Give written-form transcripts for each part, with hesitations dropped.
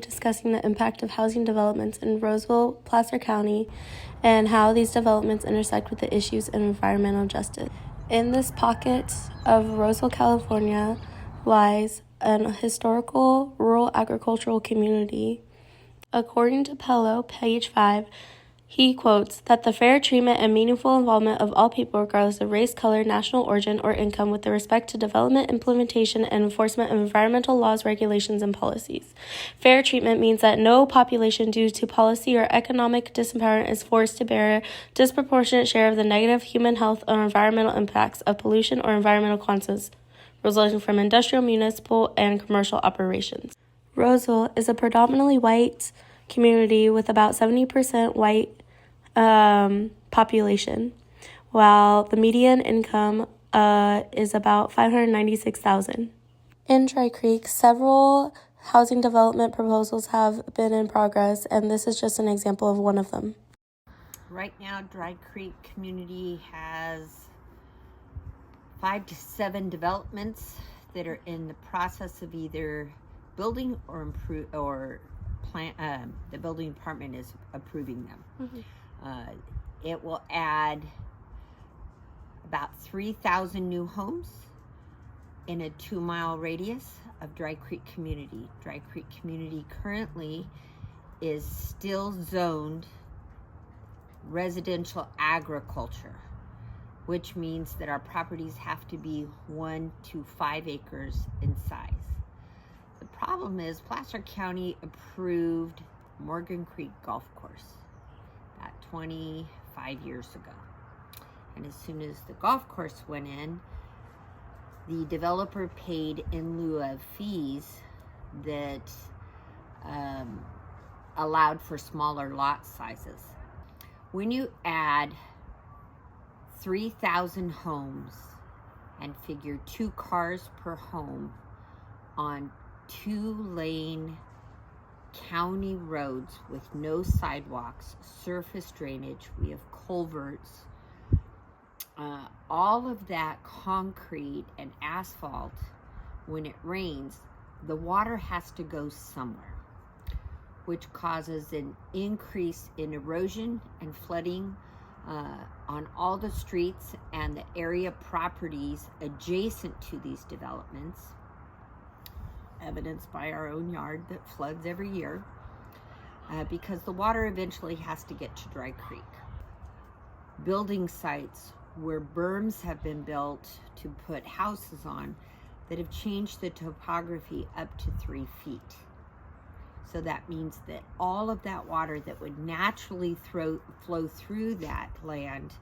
discussing the impact of housing developments in Roseville, Placer County, and how these developments intersect with the issues of environmental justice. In this pocket of Roseville, California, lies an historical rural agricultural community. According to Pello, page 5, he quotes that the fair treatment and meaningful involvement of all people, regardless of race, color, national origin, or income, with respect to development, implementation, and enforcement of environmental laws, regulations, and policies. Fair treatment means that no population, due to policy or economic disempowerment, is forced to bear a disproportionate share of the negative human health or environmental impacts of pollution or environmental consequences resulting from industrial, municipal, and commercial operations. Roseville is a predominantly white community with about 70% white population, while the median income is about $596,000. In Dry Creek, several housing development proposals have been in progress, and this is just an example of one of them. Right now, Dry Creek community has 5 to 7 developments that are in the process of either building or the building department is approving them. Mm-hmm. It will add about 3,000 new homes in a 2-mile radius of Dry Creek community. Dry Creek community currently is still zoned residential agriculture, which means that our properties have to be 1 to 5 acres in size. The problem is Placer County approved Morgan Creek Golf Course about 25 years ago. And as soon as the golf course went in, the developer paid in lieu of fees that allowed for smaller lot sizes. When you add 3,000 homes and figure 2 cars per home on 2-lane county roads with no sidewalks, surface drainage, we have culverts, all of that concrete and asphalt, when it rains, the water has to go somewhere, which causes an increase in erosion and flooding on all the streets and the area properties adjacent to these developments, evidenced by our own yard that floods every year, because the water eventually has to get to Dry Creek. Building sites where berms have been built to put houses on that have changed the topography up to 3 feet. So that means that all of that water that would naturally flow through that land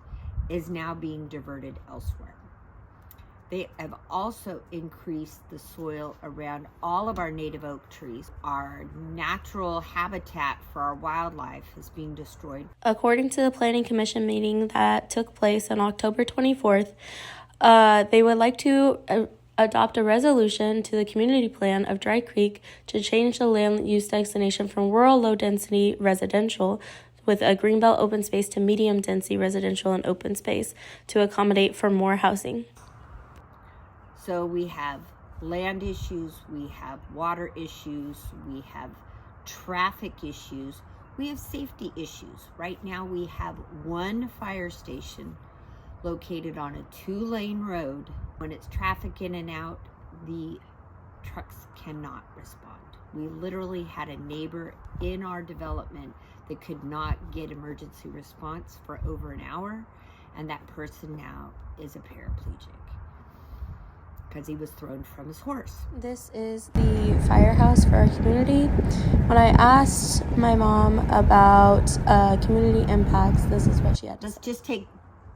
is now being diverted elsewhere. They have also increased the soil around all of our native oak trees. Our natural habitat for our wildlife is being destroyed. According to the Planning Commission meeting that took place on October 24th, they would like to adopt a resolution to the community plan of Dry Creek to change the land use designation from rural low-density residential with a greenbelt open space to medium-density residential and open space to accommodate for more housing. So we have land issues, we have water issues, we have traffic issues, we have safety issues. Right now we have 1 fire station located on a 2-lane road. When it's traffic in and out, the trucks cannot respond. We literally had a neighbor in our development that could not get emergency response for over an hour, and that person now is a paraplegic because he was thrown from his horse. This is the firehouse for our community. When I asked my mom about community impacts, this is what she had to say. Let's just take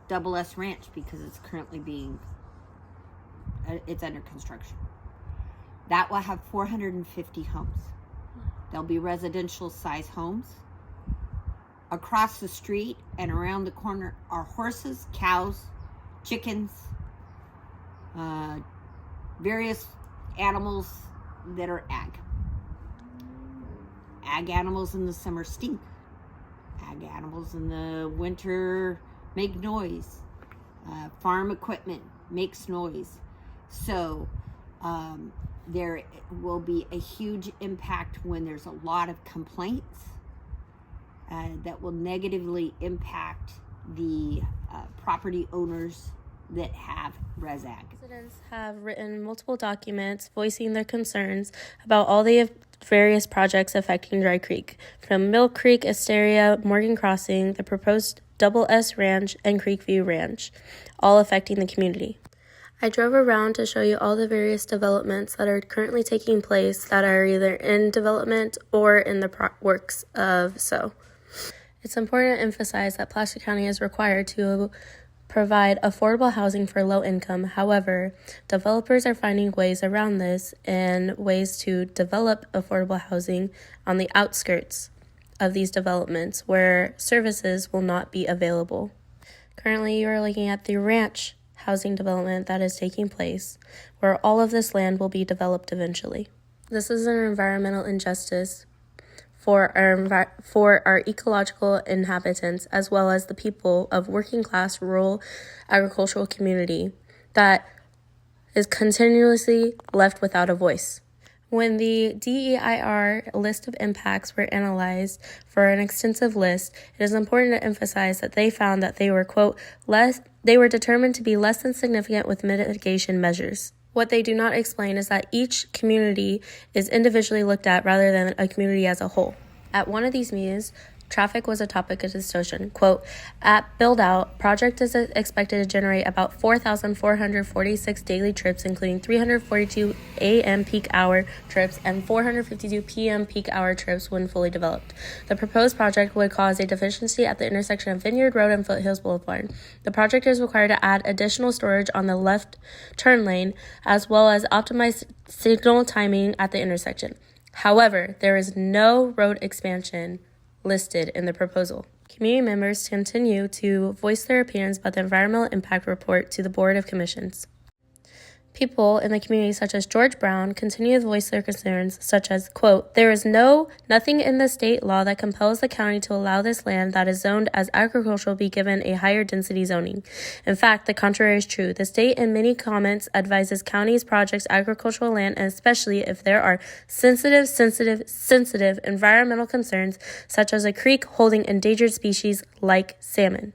Double S Ranch because it's currently it's under construction. That will have 450 homes. There'll be residential size homes. Across the street and around the corner are horses, cows, chickens, various animals that are ag. Ag animals in the summer stink. Ag animals in the winter make noise. Farm equipment makes noise. So There will be a huge impact when there's a lot of complaints that will negatively impact the property owners that have RESAG. Residents have written multiple documents voicing their concerns about all the various projects affecting Dry Creek, from Mill Creek, Asteria, Morgan Crossing, the proposed Double S Ranch, and Creekview Ranch, all affecting the community. I drove around to show you all the various developments that are currently taking place that are either in development or in the works of so. It's important to emphasize that Placer County is required to provide affordable housing for low income. However, developers are finding ways around this and ways to develop affordable housing on the outskirts of these developments where services will not be available. Currently, you are looking at the ranch housing development that is taking place, where all of this land will be developed eventually. This is an environmental injustice for our ecological inhabitants, as well as the people of working class rural agricultural community that is continuously left without a voice. When the DEIR list of impacts were analyzed for an extensive list, it is important to emphasize that they found that they were, quote, they were determined to be less than significant with mitigation measures. What they do not explain is that each community is individually looked at rather than a community as a whole. At one of these meetings, traffic was a topic of discussion. Quote, at build-out, project is expected to generate about 4,446 daily trips, including 342 a.m. peak hour trips and 452 p.m. peak hour trips when fully developed. The proposed project would cause a deficiency at the intersection of Vineyard Road and Foothills Boulevard. The project is required to add additional storage on the left turn lane, as well as optimize signal timing at the intersection. However, there is no road expansion listed in the proposal. Community members continue to voice their opinions about the environmental impact report to the Board of Commissions. People in the community, such as George Brown, continue to voice their concerns, such as, quote, there is nothing in the state law that compels the county to allow this land that is zoned as agricultural be given a higher density zoning. In fact, the contrary is true. The state, in many comments, advises counties projects agricultural land, and especially if there are sensitive environmental concerns, such as a creek holding endangered species like salmon.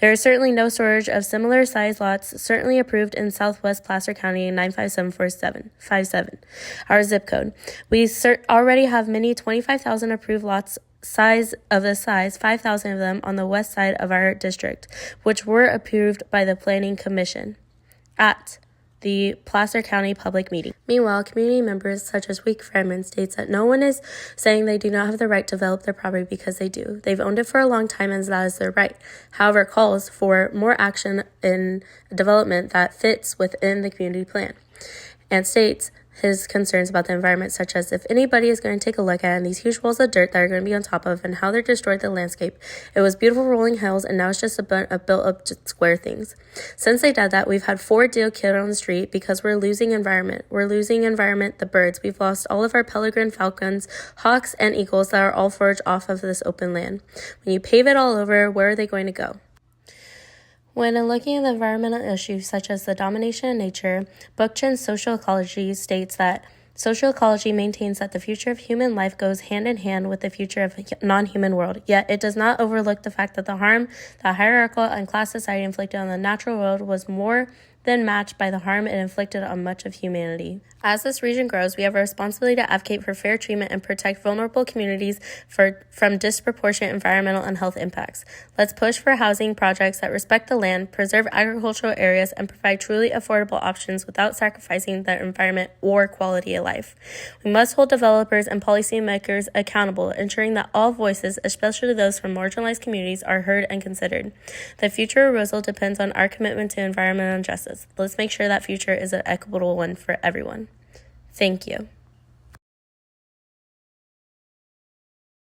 There is certainly no storage of similar size lots, certainly approved in Southwest Placer County 95747, our zip code. We already have many 25,000 approved lots, 5,000 of them on the west side of our district, which were approved by the Planning Commission at the Placer County public meeting. Meanwhile, community members such as Week Freeman states that no one is saying they do not have the right to develop their property because they do. They've owned it for a long time and that is their right. However, calls for more action in development that fits within the community plan, and states his concerns about the environment, such as if anybody is going to take a look at these huge walls of dirt that are going to be on top of and how they're destroyed the landscape. It was beautiful rolling hills and now it's just a built up square things. Since they did that, we've had 4 deer killed on the street because we're losing environment. We're losing environment, the birds. We've lost all of our peregrine falcons, hawks, and eagles that are all foraged off of this open land. When you pave it all over, where are they going to go? When looking at the environmental issues such as the domination of nature, Bookchin's social ecology states that social ecology maintains that the future of human life goes hand in hand with the future of a non-human world, yet it does not overlook the fact that the harm that hierarchical and class society inflicted on the natural world was more than matched by the harm it inflicted on much of humanity. As this region grows, we have a responsibility to advocate for fair treatment and protect vulnerable communities from disproportionate environmental and health impacts. Let's push for housing projects that respect the land, preserve agricultural areas, and provide truly affordable options without sacrificing the environment or quality of life. We must hold developers and policymakers accountable, ensuring that all voices, especially those from marginalized communities, are heard and considered. The future of Roseville depends on our commitment to environmental justice. Let's make sure that future is an equitable one for everyone. Thank you.